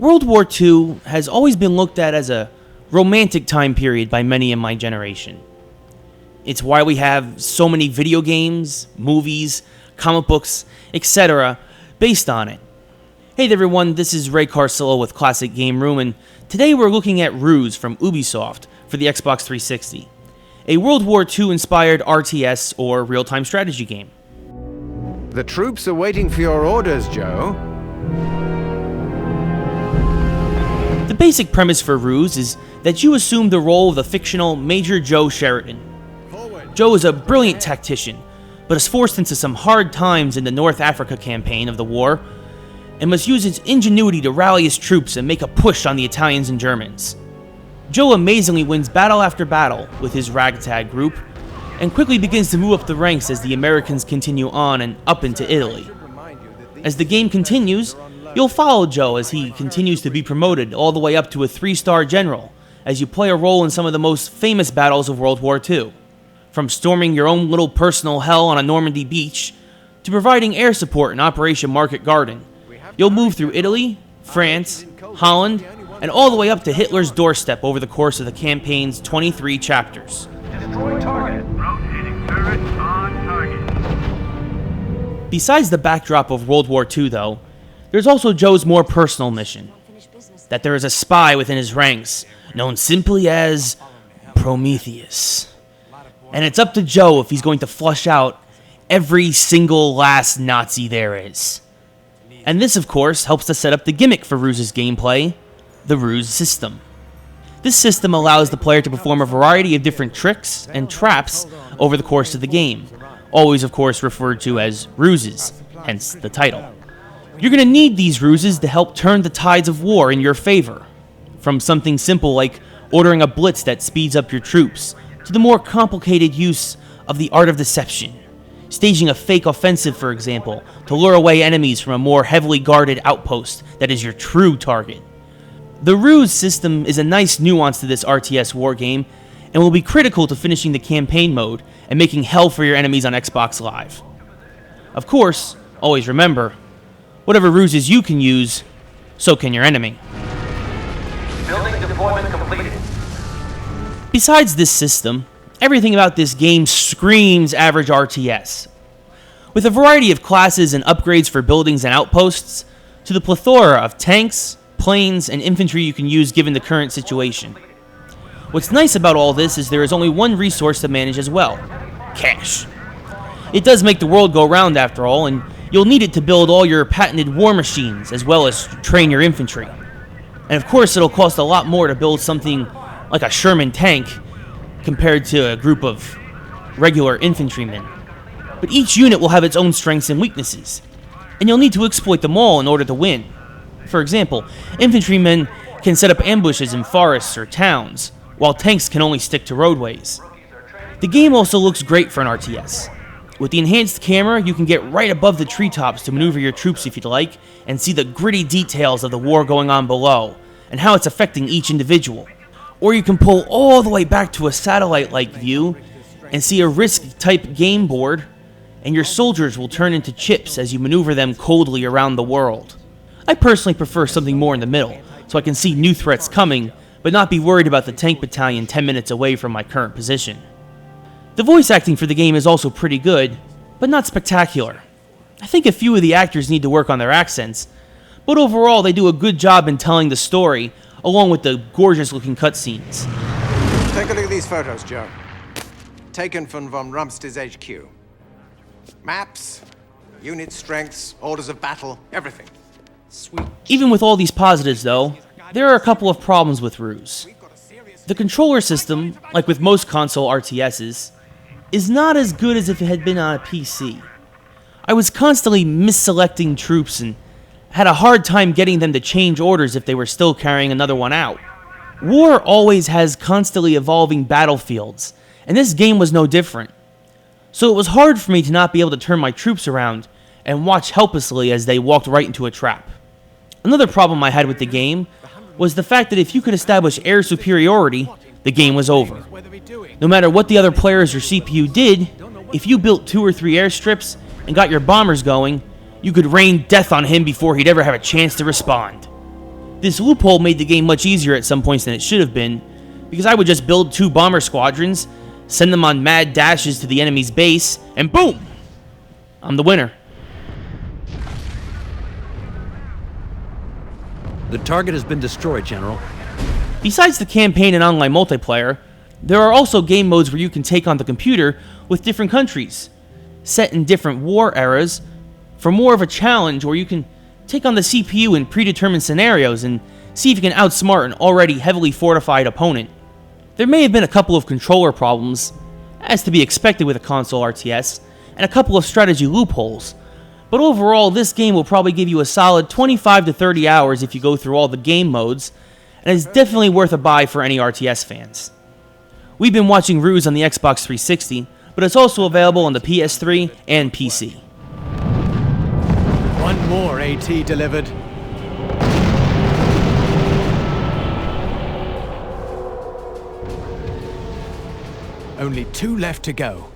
World War II has always been looked at as a romantic time period by many in my generation. It's why we have so many video games, movies, comic books, etc. based on it. Hey there everyone, this is Ray Carcillo with Classic Game Room, and today we're looking at Ruse from Ubisoft for the Xbox 360, a World War II inspired RTS or real-time strategy game. The troops are waiting for your orders, Joe. The basic premise for Ruse is that you assume the role of the fictional Major Joe Sheridan. Joe is a brilliant tactician, but is forced into some hard times in the North Africa campaign of the war, and must use his ingenuity to rally his troops and make a push on the Italians and Germans. Joe amazingly wins battle after battle with his ragtag group, and quickly begins to move up the ranks as the Americans continue on and up into Italy. As the game continues, you'll follow Joe as he continues to be promoted all the way up to a 3-star general, as you play a role in some of the most famous battles of World War II. From storming your own little personal hell on a Normandy beach, to providing air support in Operation Market Garden, you'll move through Italy, France, Holland, and all the way up to Hitler's doorstep over the course of the campaign's 23 chapters. Destroy target. Rotating turret on target. Besides the backdrop of World War II, though, there's also Joe's more personal mission, that there is a spy within his ranks, known simply as Prometheus. And it's up to Joe if he's going to flush out every single last Nazi there is. And this, of course, helps to set up the gimmick for Ruse's gameplay, the Rouge System. This system allows the player to perform a variety of different tricks and traps over the course of the game, always, of course, referred to as ruses, hence the title. You're going to need these ruses to help turn the tides of war in your favor, from something simple like ordering a blitz that speeds up your troops, to the more complicated use of the art of deception, staging a fake offensive, for example, to lure away enemies from a more heavily guarded outpost that is your true target. The Rouge system is a nice nuance to this RTS war game, and will be critical to finishing the campaign mode and making hell for your enemies on Xbox Live. Of course, always remember, whatever ruses you can use, so can your enemy. Building deployment completed. Besides this system, everything about this game screams average RTS. With a variety of classes and upgrades for buildings and outposts, to the plethora of tanks, planes, and infantry you can use given the current situation. What's nice about all this is there is only one resource to manage as well: cash. It does make the world go round after all, and you'll need it to build all your patented war machines as well as train your infantry. And of course it'll cost a lot more to build something like a Sherman tank compared to a group of regular infantrymen. But each unit will have its own strengths and weaknesses, and you'll need to exploit them all in order to win. For example, infantrymen can set up ambushes in forests or towns, while tanks can only stick to roadways. The game also looks great for an RTS. With the enhanced camera, you can get right above the treetops to maneuver your troops if you'd like, and see the gritty details of the war going on below, and how it's affecting each individual. Or you can pull all the way back to a satellite-like view, and see a R.U.S.E type game board, and your soldiers will turn into chips as you maneuver them coldly around the world. I personally prefer something more in the middle, so I can see new threats coming, but not be worried about the tank battalion 10 minutes away from my current position. The voice acting for the game is also pretty good, but not spectacular. I think a few of the actors need to work on their accents, but overall they do a good job in telling the story, along with the gorgeous looking cutscenes. Take a look at these photos, Joe. Taken from von Rumsted's HQ. Maps, unit strengths, orders of battle, everything. Sweet. Even with all these positives though, there are a couple of problems with Ruse. The controller system, like with most console RTSs, is not as good as if it had been on a PC. I was constantly misselecting troops and had a hard time getting them to change orders if they were still carrying another one out. War always has constantly evolving battlefields, and this game was no different. So it was hard for me to not be able to turn my troops around and watch helplessly as they walked right into a trap. Another problem I had with the game was the fact that if you could establish air superiority, the game was over. No matter what the other players or CPU did, if you built 2 or 3 airstrips and got your bombers going, you could rain death on him before he'd ever have a chance to respond. This loophole made the game much easier at some points than it should have been, because I would just build 2 bomber squadrons, send them on mad dashes to the enemy's base, and boom! I'm the winner. The target has been destroyed, General. Besides the campaign and online multiplayer, there are also game modes where you can take on the computer with different countries, set in different war eras, for more of a challenge where you can take on the CPU in predetermined scenarios and see if you can outsmart an already heavily fortified opponent. There may have been a couple of controller problems, as to be expected with a console RTS, and a couple of strategy loopholes, but overall this game will probably give you a solid 25 to 30 hours if you go through all the game modes, and is definitely worth a buy for any RTS fans. We've been watching Ruse on the Xbox 360, but it's also available on the PS3 and PC. One more AT delivered. Only 2 left to go.